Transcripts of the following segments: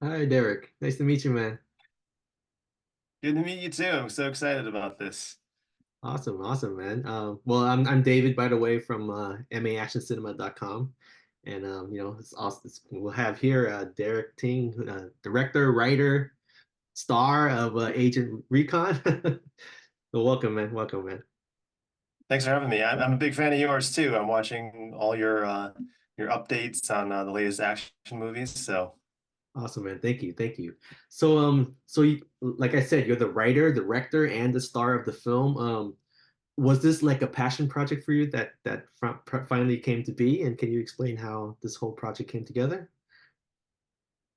Hi, Derek. Nice to meet you, man. Good to meet you too. I'm so excited about this. Awesome, awesome, man. Well, I'm David, by the way, from MAACtioncinema.com. And it's awesome. We'll have here Derek Ting, director, writer, star of Agent Recon. So welcome, man. Welcome, man. Thanks for having me. I'm a big fan of yours too. I'm watching all your updates on the latest action movies. So Awesome, man. Thank you, thank you. Like I said, you're the writer, director, and the star of the film. Was this like a passion project for you that finally came to be? And can you explain how this whole project came together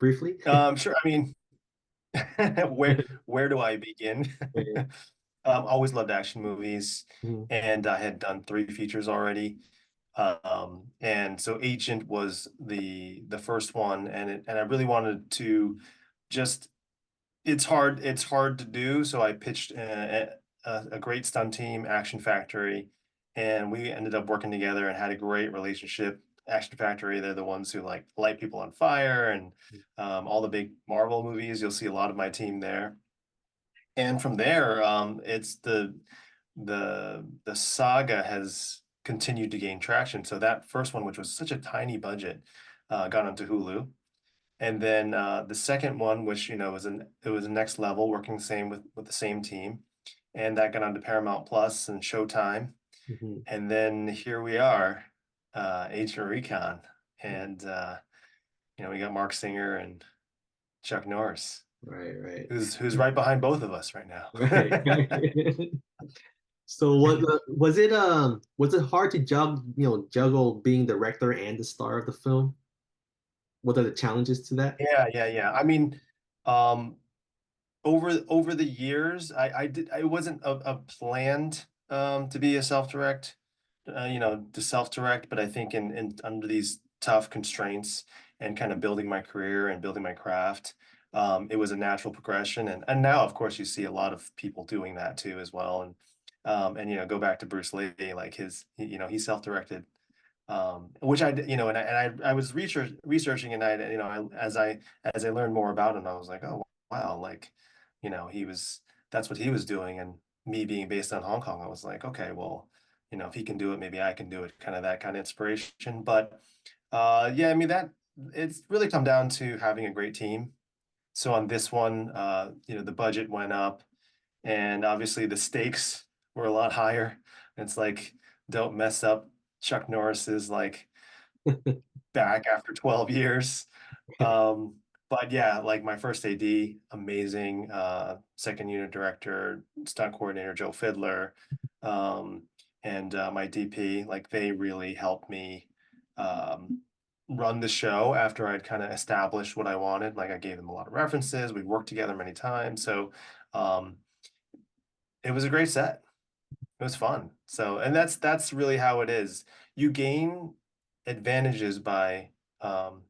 briefly? sure. I mean, where do I begin? Always loved action movies, Mhm. and I had done three features already. And so Agent was the first one, and I really wanted to just it's hard to do. So I pitched a great stunt team, Action Factory, and we ended up working together and had a great relationship. Action Factory, they're the ones who like light people on fire and all the big Marvel movies. You'll see a lot of my team there. And from there, it's the saga has continued to gain traction. So that first one, which was such a tiny budget, got onto Hulu. And then the second one, which it was a next level, working the same with the same team, and that got onto Paramount Plus and Showtime. Mhm. And then here we are, Agent Recon, and we got Mark Singer and Chuck Norris, Right, right, who's right behind both of us right now. right. So was it hard to juggle being the director and the star of the film? What are the challenges to that? Yeah. I mean, um, over the years, I wasn't a planned to be a self-direct, to self-direct, but I think in under these tough constraints and kind of building my career and building my craft, it was a natural progression. And now, of course, you see a lot of people doing that too as well. And go back to Bruce Lee, like he self-directed, which I did, and I was researching, and as I learned more about him, I was like, oh wow, like, he was that's what he was doing, and me being based on Hong Kong, I was like, okay, well, if he can do it, maybe I can do it, kind of that kind of inspiration. But yeah, I mean that it's really come down to having a great team. So on this one, the budget went up, and obviously the stakes were a lot higher. It's like, don't mess up Chuck Norris's like back after 12 years. But yeah, like my first AD, amazing. Second unit director, stunt coordinator Joe Fiddler, um, and my DP, like they really helped me um, run the show after I'd kind of established what I wanted. Like I gave them a lot of references. We worked together many times, so um, it was a great set. It was fun. So, and that's really how it is. You gain advantages by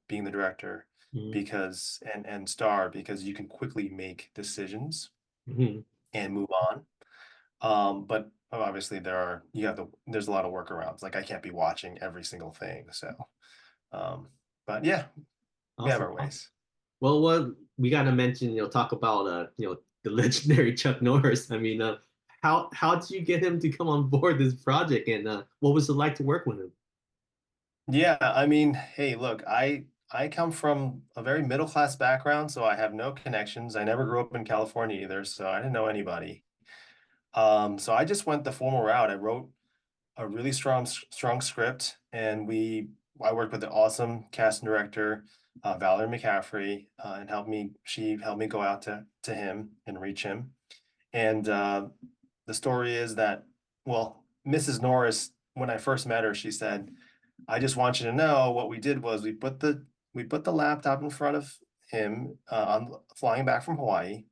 being the director Mhm. and star because you can quickly make decisions Mhm. and move on. But obviously there's a lot of workarounds. Like I can't be watching every single thing. So, um, but yeah, we have Awesome, our awesome. ways. Well, what we got to mention, talk about the legendary Chuck Norris. I mean, how did you get him to come on board this project, and what was it like to work with him? Yeah, I mean, hey, look, I come from a very middle class background, so I have no connections. I never grew up in California either, so I didn't know anybody. So I just went the formal route. I wrote a really strong script, and I worked with the awesome cast and director, Valerie McCaffrey, and she helped me go out to him and reach him. And the story is that, well, Mrs. Norris, when I first met her, she said, I just want you to know what we did was we put the laptop in front of him on flying back from Hawaii,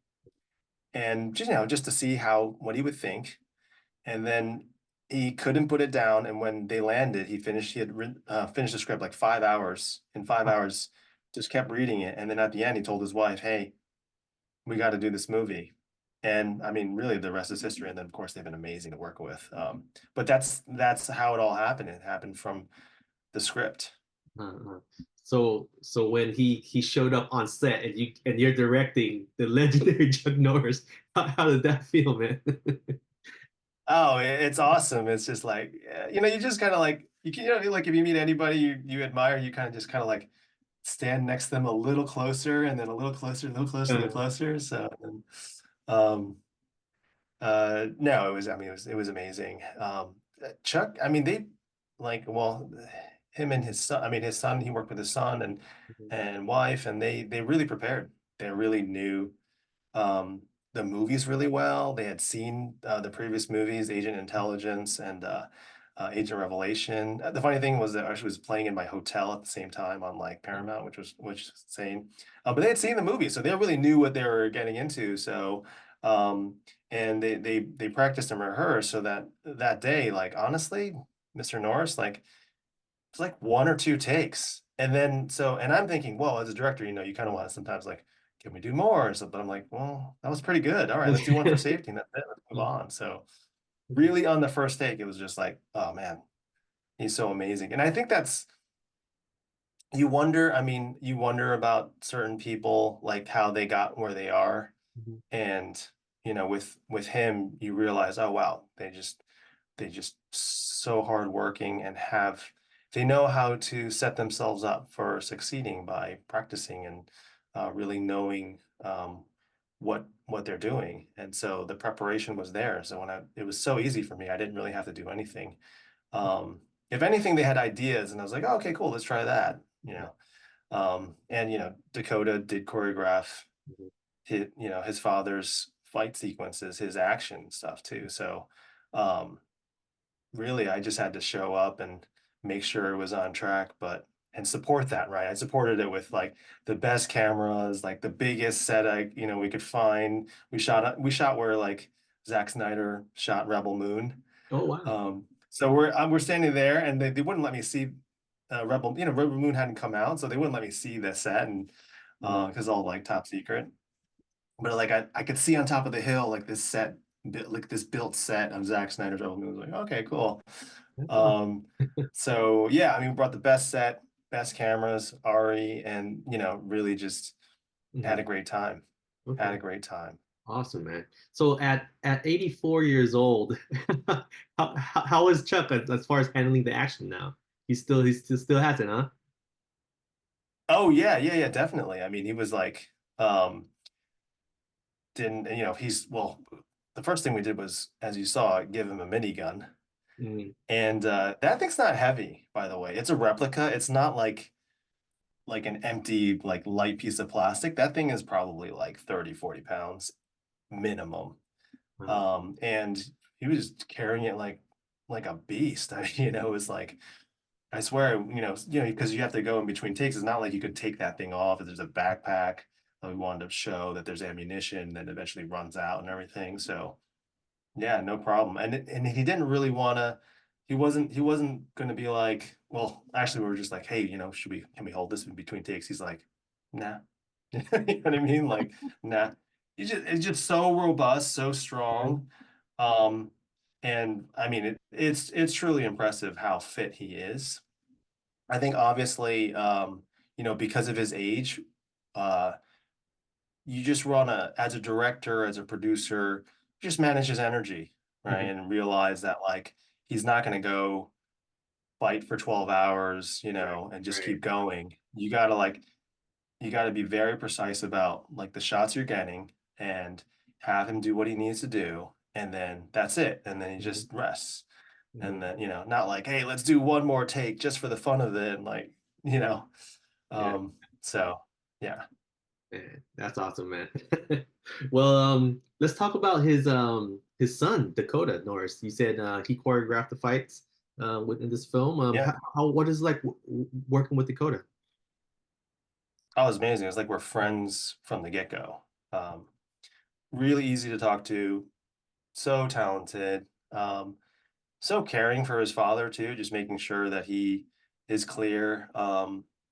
and just to see how what he would think. And then he couldn't put it down. And when they landed, he had finished the script like 5 hours. In 5 hours, just kept reading it. And then at the end, he told his wife, "Hey, we got to do this movie." And I mean, really, the rest is history. And then, of course, they've been amazing to work with. But that's how it all happened. It happened from the script. Uh, so when he showed up on set and you're directing the legendary Chuck Norris, how did that feel, man? Oh, it's awesome. It's just like, you just kind of like you can, like if you meet anybody you admire, you kind of just kind of like stand next to them a little closer, and then a little closer, a little closer, a little Uh, closer. So, um, no, it was, I mean, it was amazing. Chuck, I mean, they like, well, him and his son, I mean, his son, he worked with his son and wife, and they really prepared. They really knew um, the movies really well. They had seen the previous movies, Agent Intelligence and Agent Revelation. The funny thing was that I actually was playing in my hotel at the same time on like Paramount, which was insane. But they had seen the movie, so they really knew what they were getting into. So and they practiced and rehearsed so that that day, like honestly, Mr. Norris, like it's like one or two takes. And then so and I'm thinking, well, as a director, you kind of want to sometimes like, can we do more or something? I'm like, well, that was pretty good. All right, let's do one for safety and that's it. Let's move on. So really on the first take, it was just like, oh man, he's so amazing. And I think that's you wonder, I mean, you wonder about certain people, like how they got where they are. And with him, you realize, oh wow, they just so hardworking and they know how to set themselves up for succeeding by practicing and really knowing what they're doing. And so the preparation was there. So it was so easy for me. I didn't really have to do anything. If anything, they had ideas, and I was like, oh, okay, cool, let's try that. And Dakota did choreograph his father's fight sequences, his action stuff too. So um, really I just had to show up and make sure it was on track, but and support that, right? I supported it with like the best cameras, like the biggest set we could find. We shot where like Zack Snyder shot Rebel Moon. Oh wow. So we're standing there, and they wouldn't let me see Rebel Moon hadn't come out, so they wouldn't let me see the set, and because all like top secret. But like I could see on top of the hill like this set, like this built set of Zack Snyder's Rebel Moon. I was like, okay, cool. That's awesome. Um, so yeah, I mean, we brought the best set, best cameras, Ari, and really just had Mhm. a great time. Had Okay. a great time. Awesome, man. So at 84 years old, how is Chuck as far as handling the action now? He still has it, huh? Oh yeah, yeah, yeah, definitely. I mean, he was like, didn't he's well. The first thing we did was, as you saw, give him a minigun, Mm, and that thing's not heavy, by the way. It's a replica. It's not like an empty like light piece of plastic. That thing is probably like 30-40 pounds minimum. wow. And he was just carrying it like a beast. I mean, it was like I swear, because you have to go in between takes. It's not like you could take that thing off. There's a backpack that we wanted to show that there's ammunition that eventually runs out and everything. So yeah, no problem. And he didn't really want to. He wasn't going to be like, well, actually, we were just like, hey, can we hold this in between takes? He's like, nah. You know what I mean? Like, nah. It's just so robust, so Mhm. strong. And I mean, it's truly impressive how fit he is. I think obviously, because of his age, uh, you just as a director, as a producer, just manage his energy, right? Mhm. And realize that like he's not going to go fight for 12 hours, Right, and just right. keep going. You got to be very precise about like the shots you're getting and have him do what he needs to do. And then that's it. And then he Mhm, just rests. mhm. And then, not like, hey, let's do one more take just for the fun of it. And like, you Yeah, know, yeah. so yeah. Man, that's awesome, man. Well, let's talk about his son, Dakota Norris. You said he choreographed the fights within this film. Yeah. What is it like working with Dakota? That was amazing. It's like we're friends from the get-go. Um, really easy to talk to, so talented, so caring for his father too, just making sure that he is clear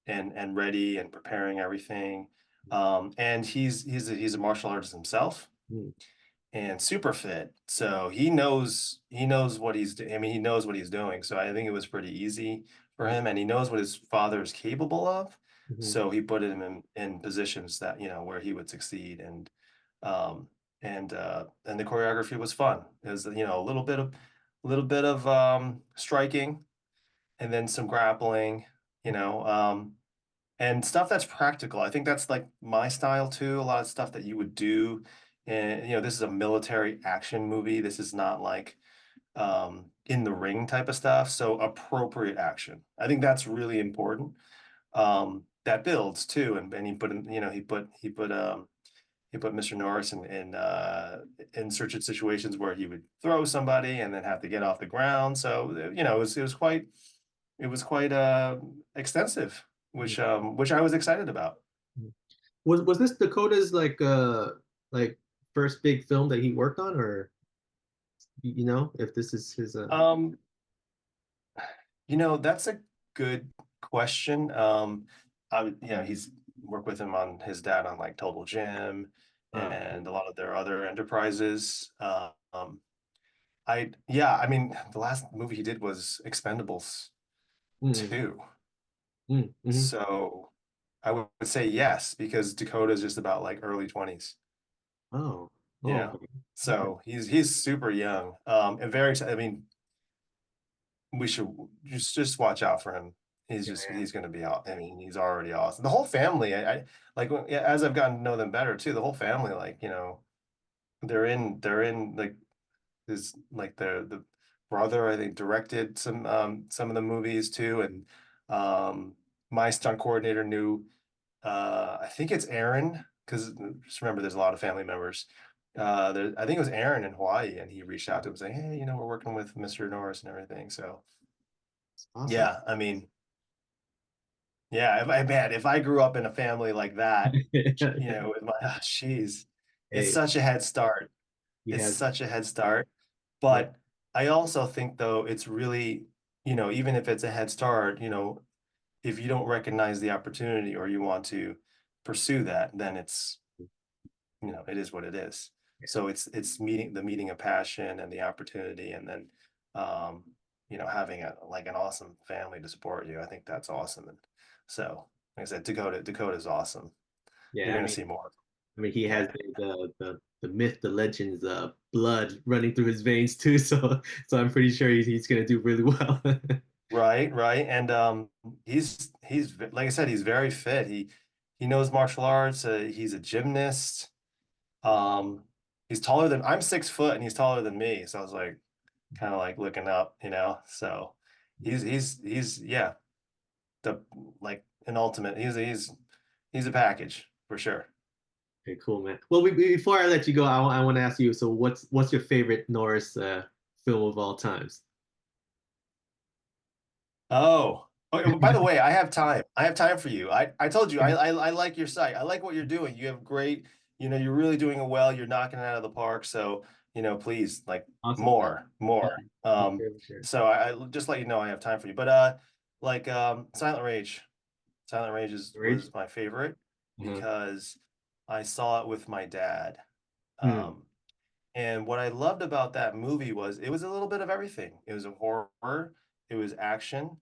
and ready and preparing everything. And he's a martial artist himself, Mm, and super fit. So what he's I mean, he knows what he's doing. So I think it was pretty easy for him, and he knows what his father is capable of. Mhm. So he put him in positions that, where he would succeed. Um and the choreography was fun. It was, a little bit of striking, and then some grappling, you know, and stuff that's practical. I think that's like my style too. A lot of stuff that you would do. And, this is a military action movie. This is not like in the ring type of stuff. So appropriate action. I think that's really important. That builds too. And he put in, he put Mr. Norris in certain situations where he would throw somebody and then have to get off the ground. So, it was quite extensive, Mhm. which I was excited about. Mhm. Was this Dakota's like first big film that he worked on, or if this is his Um, that's a good question. He's worked with him on his dad on like Total Gym uh and a lot of their other enterprises. Yeah, I mean, the last movie he did was Expendables mm, 2. mhm. So I would say yes, because Dakota is just about like early 20s, Oh, you oh, know. okay, okay. So he's super young. And very I mean, we should just watch out for him. Yeah, He's going to be out. I mean, he's already awesome. The whole family, I like yeah, as I've gotten to know them better too. The whole family, like, they're in like his like the brother, I think, directed some of the movies too. And my stunt coordinator knew, I think it's Aaron, because just remember there's a lot of family members. I think it was Aaron in Hawaii, and he reached out to him saying, hey, we're working with Mr. Norris and everything. So it's awesome. yeah, I mean, yeah, if I grew up in a family like that, with my jeez, it's Hey, such a head start. he It's has, such a head start. yeah, But I also think, though, it's really, even if it's a head start, if you don't recognize the opportunity or you want to pursue that, then it is what it is. yeah, So it's meeting a passion and the opportunity, and then um, having an awesome family to support you. I think that's awesome. And so, like I said, Dakota is awesome. You're yeah. gonna see more. I mean, he has Yeah. the myth, the legends, blood running through his veins too. So I'm pretty sure he's gonna do really well. Right, right. And like I said, he's very fit. He knows martial arts. He's a gymnast. Um, he's taller than I'm 6 foot, and he's taller than me. So I was like, kind of like looking up, So he's yeah, the like an ultimate. He's a package for sure. Okay, cool, man. Well, before I let you go, I want to ask you. So, what's your favorite Norris film of all times? Oh. Oh, by the way, I have time. I have time for you. I told you I like your site. I like what you're doing. You have great, you're really doing it well. You're knocking it out of the park. So, please, like, Awesome. more. For sure, for sure. So I just let you know I have time for you. But like Silent Rage. Silent Rage Rage. was my favorite Uh-huh. because I saw it with my dad. Hmm. Um, and what I loved about that movie was it was a little bit of everything. It was a horror, it was action,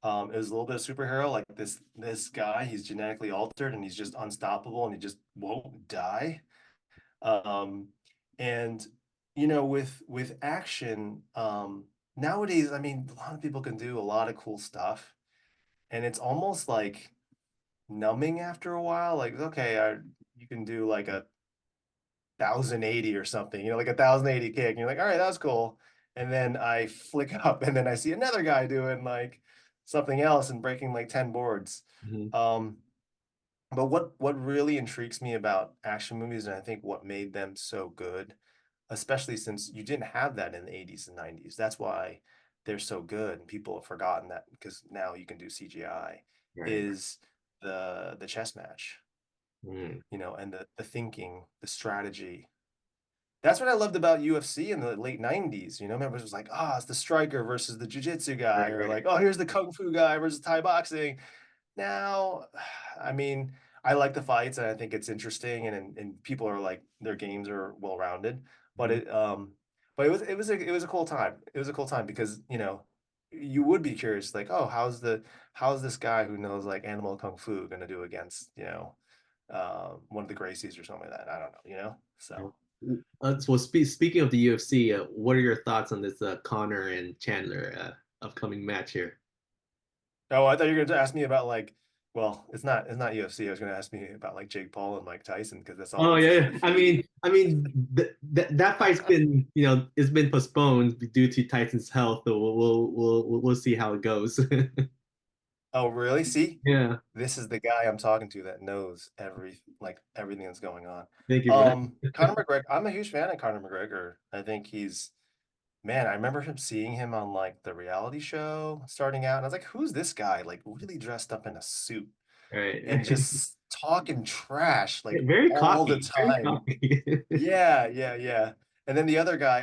it was a little bit of superhero. Like this guy, he's genetically altered and he's just unstoppable and he just won't die. Um, and with action, nowadays, I mean, a lot of people can do a lot of cool stuff, and it's almost like numbing after a while. Like, okay, you can do like a 1,080 or something, like a 1,080 kick. And you're like, all right, that's cool. And then I flick up and then I see another guy doing like something else and breaking like 10 boards. Hmm. Um, but what really intrigues me about action movies, and I think what made them so good, especially since you didn't have that in the 80s and 90s, that's why they're so good and people have forgotten that because now you can do CGI, Right. is the chess match, Mm. and the thinking, the strategy. That's what I loved about UFC in the late 90s. Remember, it was like, it's the striker versus the jiu-jitsu guy, Right, or right. like, here's the kung fu guy versus Thai boxing. Now, I mean, I like the fights and I think it's interesting, and people are like, their games are well-rounded. but Mhm. it was a cool time. It was a cool time because, you would be curious, like, oh, how's this guy who knows like animal kung fu gonna do against, one of the Gracies or something like that. I don't know. Yeah. So. So speaking of the UFC, what are your thoughts on this Connor and Chandler upcoming match here? Oh, I thought you were going to ask me about like, well, it's not UFC. I was going to ask me about like Jake Paul and Mike Tyson because that's Oh all. yeah, yeah. I mean, that fight's been, it's been postponed due to Tyson's health. So we'll see how it goes. Oh, really? See, Yeah, this is the guy I'm talking to that knows everything that's going on. thank you, brother. Conor McGregor. I'm a huge fan of Conor McGregor. I think he's man. I remember seeing him on like the reality show starting out, and I was like, "Who's this guy?" Like really dressed up in a suit All right. and just talking trash like Very all the cocky, very time. cocky. Yeah, yeah, yeah. And then the other guy,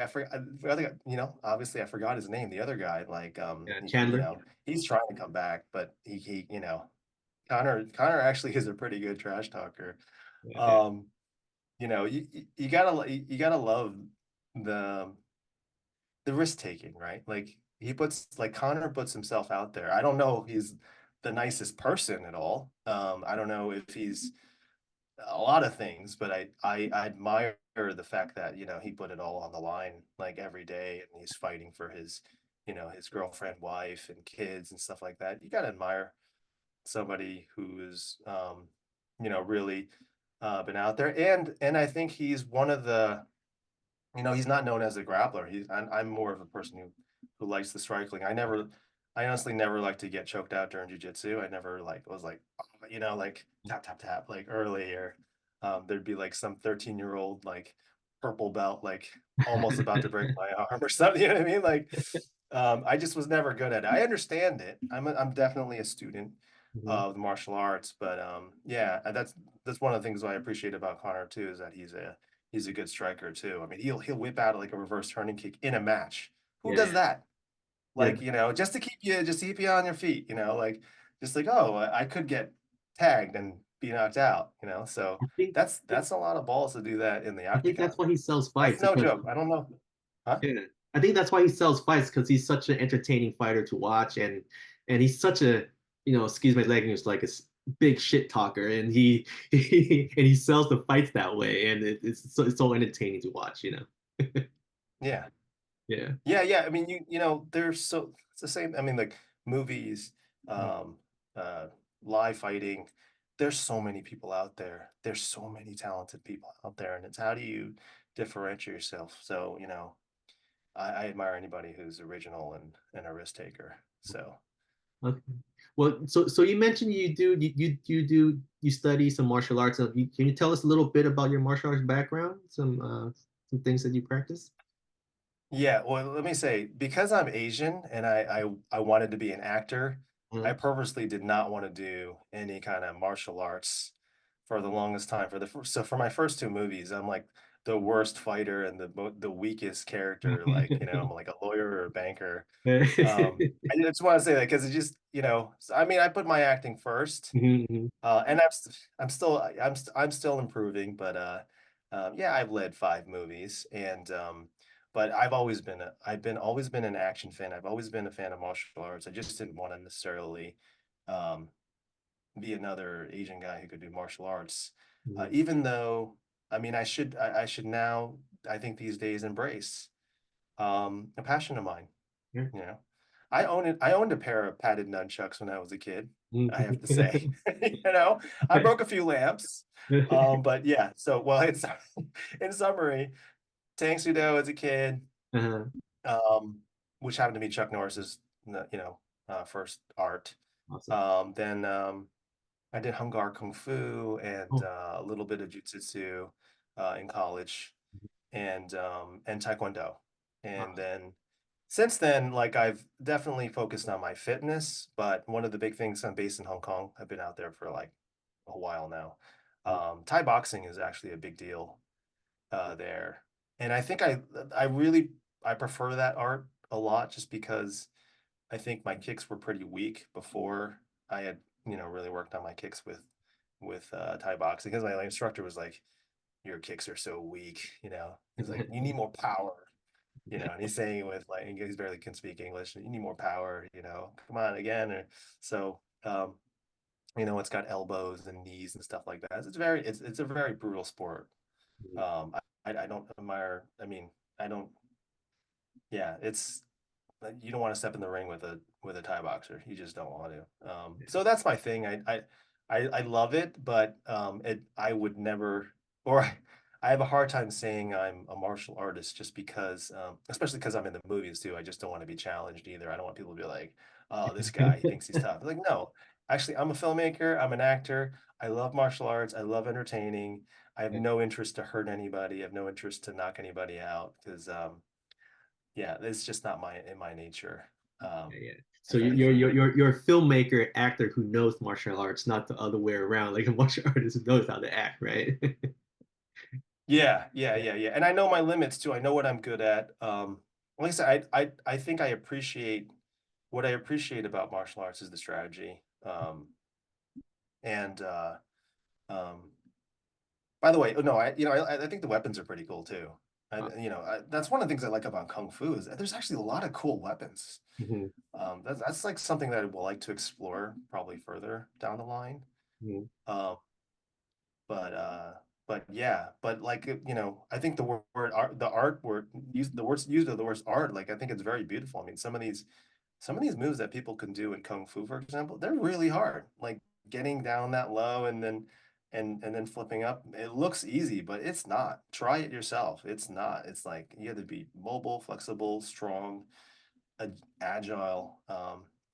obviously I forgot his name. The other guy, like, Yeah, Chandler. he's trying to come back, but Connor actually is a pretty good trash talker. Yeah, yeah. Um, you gotta love the the risk taking, right? Like Connor puts himself out there. I don't know if he's the nicest person at all. I don't know if he's a lot of things, but I admire the fact that he put it all on the line like every day, and he's fighting for his girlfriend, wife, and kids and stuff like that. You got to admire somebody who's really been out there, and I think he's one of the he's not known as a grappler. I'm more of a person who likes the striking. I honestly never like to get choked out during jujitsu. I never like was like, oh, like tap tap tap like early or there'd be like some 13-year-old like purple belt like almost about to break my arm or something. You know what I mean? Like, I just was never good at it. I understand it. I'm definitely a student Mhm. of the martial arts, but yeah, that's one of the things I appreciate about Connor too is that he's a good striker too. I mean, he'll whip out like a reverse turning kick in a match. Who Yeah, does that? yeah. Like, just to keep you on your feet, like just like, oh, I could get tagged and be knocked out, So I think that's a lot of balls to do that in the I think that's octagon. why he sells That's fights no because joke. I don't know. Huh? yeah, I think that's why he sells fights because he's such an entertaining fighter to watch and he's such a excuse my language like big shit talker and and he sells the fights that way and it's so entertaining to watch. Yeah. Yeah. Yeah, yeah. I mean, it's the same. I mean, like movies, um, uh, live fighting. There's so many people out there. There's so many talented people out there, and it's how do you differentiate yourself? So, I admire anybody who's original and a risk taker. So, Okay. Well, so you mentioned you study some martial arts. Can you tell us a little bit about your martial arts background? Some things that you practice? yeah. Well, let me say, because I'm Asian and I wanted to be an actor, I Uh, purposely did not want to do any kind of martial arts for the longest time. So for my first two movies, I'm like the worst fighter and the weakest character. Like, I'm like a lawyer or a banker. I just want to say that because it just, I mean, I put my acting first, Mhm. and I'm still improving, but yeah, I've led five movies, and but always been an action fan. I've always been a fan of martial arts. I just didn't want to necessarily um, be another Asian guy who could do martial arts, Mhm. even though I mean I should now I think these days embrace a passion of mine. Yeah. You know, I owned a pair of padded nunchucks when I was a kid, I have to say. I broke a few lamps. But yeah, so well, it's in summary, Tang Sudo as a kid, Uh-huh. um, which happened to be Chuck Norris's, first art. Awesome. Then I did Hung Gar Kung Fu and Oh, a little bit of Jujitsu in college and Taekwondo. And awesome. then since then, like I've definitely focused on my fitness, but one of the big things I'm based in Hong Kong. I've been out there for like a while now. Thai boxing is actually a big deal there, and I think I prefer that art a lot just because I think my kicks were pretty weak before I had really worked on my kicks with Thai boxing because my instructor was like your kicks are so weak, He's like, you need more power, and he's saying it with like, he barely can speak English. You need more power, come on again. Or so, it's got elbows and knees and stuff like that. It's a very brutal sport. I don't admire, I mean, I don't, yeah, it's, you don't want to step in the ring with a Thai boxer. You just don't want to. So that's my thing. I love it, but I would never, or I have a hard time saying I'm a martial artist just because, especially because I'm in the movies too. I just don't want to be challenged either. I don't want people to be like, oh, this guy, he thinks he's tough. Like, no, actually, I'm a filmmaker. I'm an actor. I love martial arts. I love entertaining. I have Yeah, no interest to hurt anybody. I have no interest to knock anybody out because, yeah, it's just not in my nature. Um, yeah. So if anything. you're a filmmaker, actor who knows martial arts, not the other way around, like a martial artist who knows how to act, right? Yeah, yeah, Yeah, yeah, yeah. And I know my limits too. I know what I'm good at. Like I said, I think what I appreciate about martial arts is the strategy. And um, by the way, no, I think the weapons are pretty cool too. That's one of the things I like about Kung Fu is that there's actually a lot of cool weapons. mhm, That's like something that I would like to explore probably further down the line. mhm. Um, but yeah, but like I think the word art, the art word use the words used of the word art, like I think it's very beautiful. I mean, some of these moves that people can do in kung fu, for example, they're really hard. Like getting down that low and then and then flipping up. It looks easy, but it's not. Try it yourself. It's not. It's like you have to be mobile, flexible, strong, agile.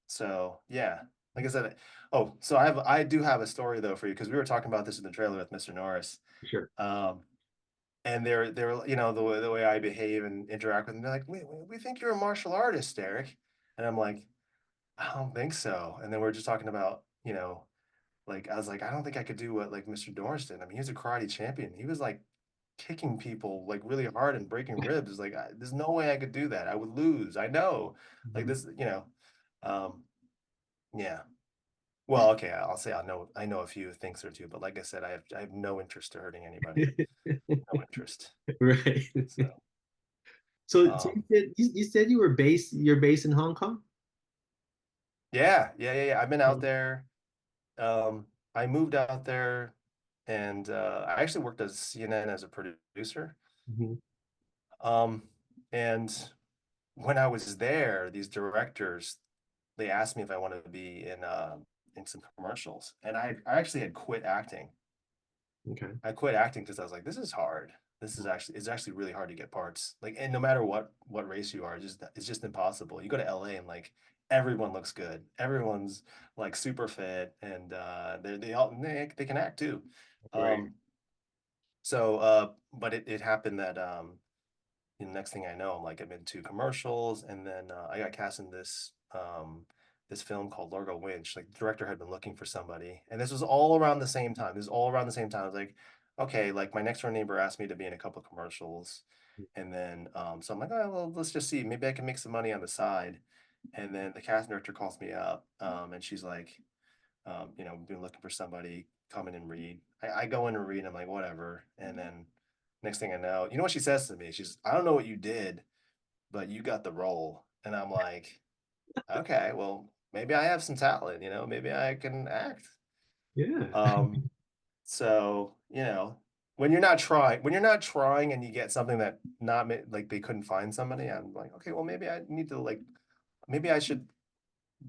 So yeah, like I said, oh, so I do have a story though for you because we were talking about this in the trailer with Mr. Norris. Sure. Um, and they're the way I behave and interact with them. They're like, we think you're a martial artist, Derek. And I'm like, I don't think so. And then we're just talking about, like I was like, I don't think I could do what like Mr. Norris did. I mean, he was a karate champion. He was like kicking people like really hard and breaking ribs. Like, there's no way I could do that. I would lose. I know. Like Mhm. this, um, yeah. Well, okay, I'll say I know a few things or two, but like I said, I have no interest to hurting anybody. No interest. Right. So, So um, you said you're based in Hong Kong? yeah, yeah, yeah, yeah. I've been out there. Um, I moved out there, and I actually worked as CNN as a producer. Mhm. Um, and when I was there, these directors, they asked me if I wanted to be in some commercials, and I actually had quit acting. Okay. I quit acting because I was like, this is hard. It's actually really hard to get parts. Like, and no matter what race you are, it's just impossible. You go to LA and like everyone looks good. Everyone's like super fit and they can act too. Right. Um, but it happened that the next thing I know, I'm in two commercials, and then I got cast in this film called Largo Winch. Like the director had been looking for somebody, and this was all around the same time. This was all around the same time. I was like, okay, like my next door neighbor asked me to be in a couple of commercials, and then so I'm like, oh well, let's just see, maybe I can make some money on the side. And then the casting director calls me up, and she's like, we've been looking for somebody, come in and read. I go in and read, I'm like, whatever. And then next thing I know, you know what she says to me? She's, I don't know what you did, but you got the role. And I'm like, okay, well, maybe I have some talent, maybe I can act. Yeah. Um, so, when you're not trying and you get something that not like they couldn't find somebody, I'm like, okay, well, maybe I need to maybe I should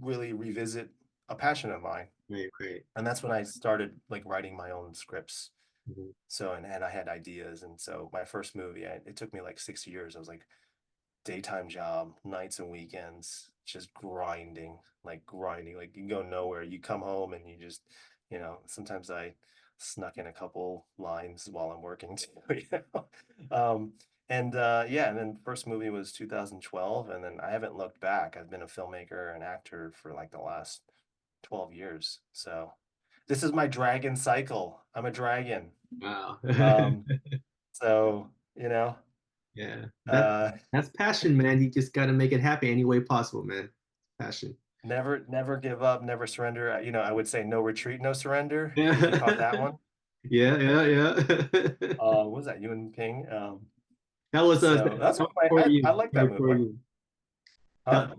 really revisit a passion of mine. Great, great. And that's when I started like writing my own scripts. Mhm. So and I had ideas, and so my first movie, it took me like 6 years. I was like daytime job, nights and weekends, just grinding, like grinding. Like you go nowhere. You come home and you just, sometimes I snuck in a couple lines while I'm working too. You know? And yeah, and then first movie was 2012, and then I haven't looked back. I've been a filmmaker and actor for like the last 12 years. So this is my dragon cycle. I'm a dragon. Wow. Um, so, Yeah. uh, That's passion, man. You just got to make it happen any way possible, man. Passion. never give up, never surrender. I would say no retreat, no surrender, if you caught Yeah. that one. Yeah, yeah, yeah. What was that? Yuen Ping. That was So that's that what was Corey I Yun. like that Sorry, movie. Corey Yun. Huh? That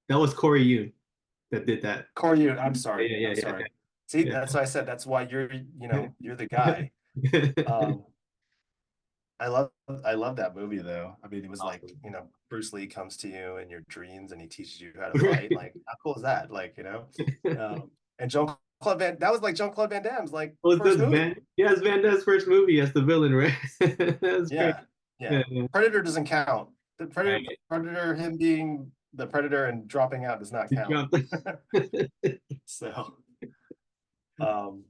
that was Corey Yun that did that. Corey Yuen. I'm Yeah, sorry. I'm yeah, sorry. See, yeah, that's why I said that's why yeah. you're the guy. Yeah. Um, I love that movie though. I mean, it was like, Awesome. Bruce Lee comes to you in your dreams and he teaches you how to fight. Like, how cool is that? Like, and that was like Jean-Claude Van Damme's like Was first this movie. Van? Yeah, it's Van Damme's first movie as the villain, right? That's crazy. Yeah. Yeah. Yeah, yeah. Predator doesn't count. The Right. Predator, him being the Predator and dropping out does not He count. dropped it. So, um,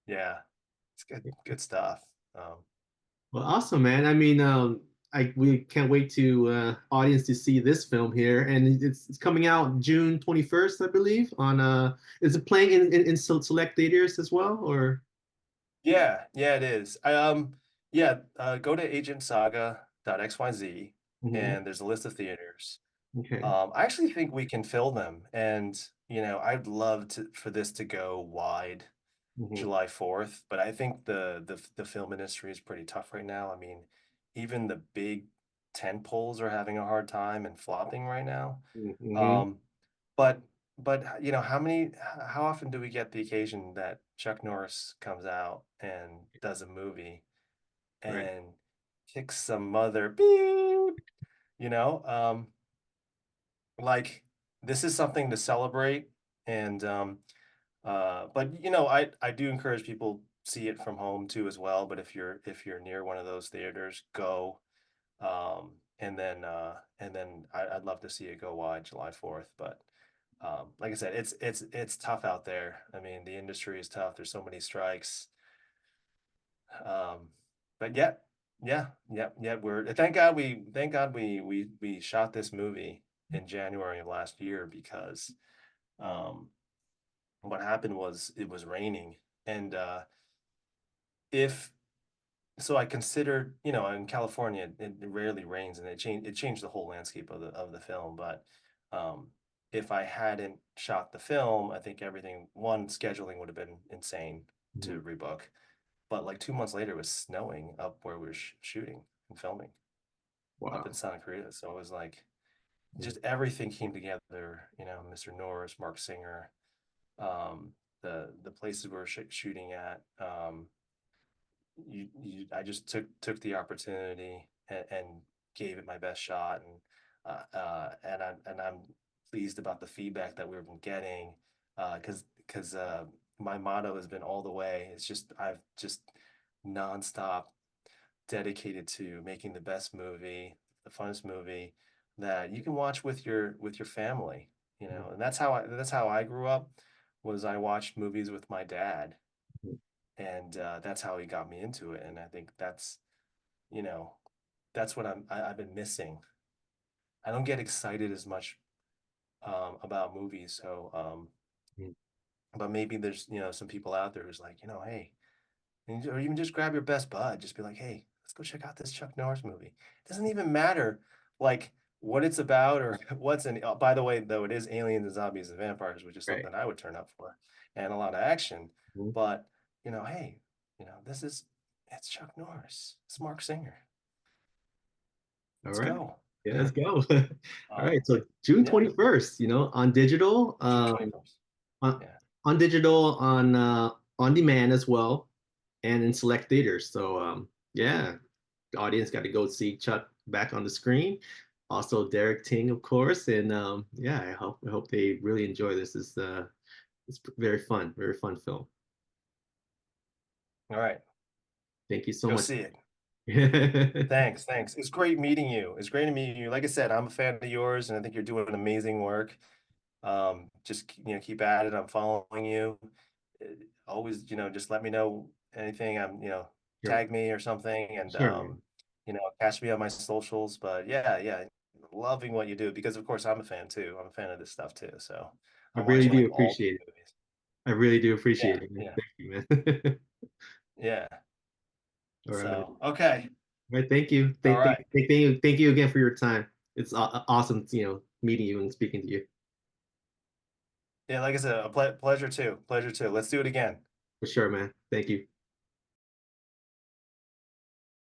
yeah, it's good stuff. Um, Well, awesome, man. I mean, we can't wait to audience to see this film here, and it's coming out June 21st, I believe. On is it playing in select theaters as well, or? yeah, it is. Yeah, go to agentsaga.xyz Mhm. and there's a list of theaters. Okay. I actually think we can fill them, and I'd love for this to go wide Mhm. July 4th, but I think the film industry is pretty tough right now. I mean, even the big tent poles are having a hard time and flopping right now. Mhm. Um, but how often do we get the occasion that Chuck Norris comes out and does a movie Right. and kicks some mother beep, you know? Like this is something to celebrate and but I do encourage people see it from home too as well. But if you're near one of those theaters, go. And then I'd love to see it go wide July 4th. But like I said, it's tough out there. I mean, the industry is tough. There's so many strikes. Um, but yeah. Thank God we shot this movie in January of last year because um, what happened was it was raining and if so I considered, in California it rarely rains and it changed the whole landscape of the film. But um, if I hadn't shot the film, I think everything one scheduling would have been insane Mhm. to rebook. But like 2 months later, it was snowing up where we were shooting and filming up in Wow. Santa Cruz. So it was like Mhm. just everything came together. Mr. Norris, Mark Singer, um, the places we were shooting at. I just took the opportunity and gave it my best shot, and I'm pleased about the feedback that we've been getting, because my motto has been all the way. It's just I've just nonstop dedicated to making the best movie, the funnest movie that you can watch with your family, Mhm. and that's how I grew up, was I watched movies with my dad, and that's how he got me into it. And I think you know that's what I've been missing. I don't get excited as much about movies, so Mhm. but maybe there's some people out there who's like, hey, or even just grab your best bud, just be like, hey, let's go check out this Chuck Norris movie. It doesn't even matter like what it's about or what's in. By the way, though, it is aliens and zombies and vampires, which is Right. something I would turn up for, and a lot of action. Mhm. But hey, it's Chuck Norris, it's Mark Singer. All Let's right. go. Yeah, let's go. All right. Um, So June yeah, 21st, on digital, June 21st. on, Yeah. on digital, on demand as well, and in select theaters. So yeah, the audience got to go see Chuck back on the screen. Also Derek Ting, of course, and yeah, I hope they really enjoy this. It's very fun film. All right. Thank you so Go much. see it. For Thanks. It's great meeting you. It's great to meet you. Like I said, I'm a fan of yours, and I think you're doing amazing work. Just keep at it. I'm following you. Uh, Always, just let me know anything. Sure, Tag me or something, and sure, man. catch me on my socials. But yeah, loving what you do because of course I'm a fan too. I'm a fan of this stuff too. So I I'm really watching do like all appreciate it. the movies. I really do Yeah, appreciate it, man. yeah, Thank you, man. yeah. All right, man. So okay, All right, thank you. all Thank right. you. Thank you again for your time. It's awesome, meeting you and speaking to you. Yeah, like I said, a pleasure too. Pleasure too. Let's do it again. For sure, man. Thank you.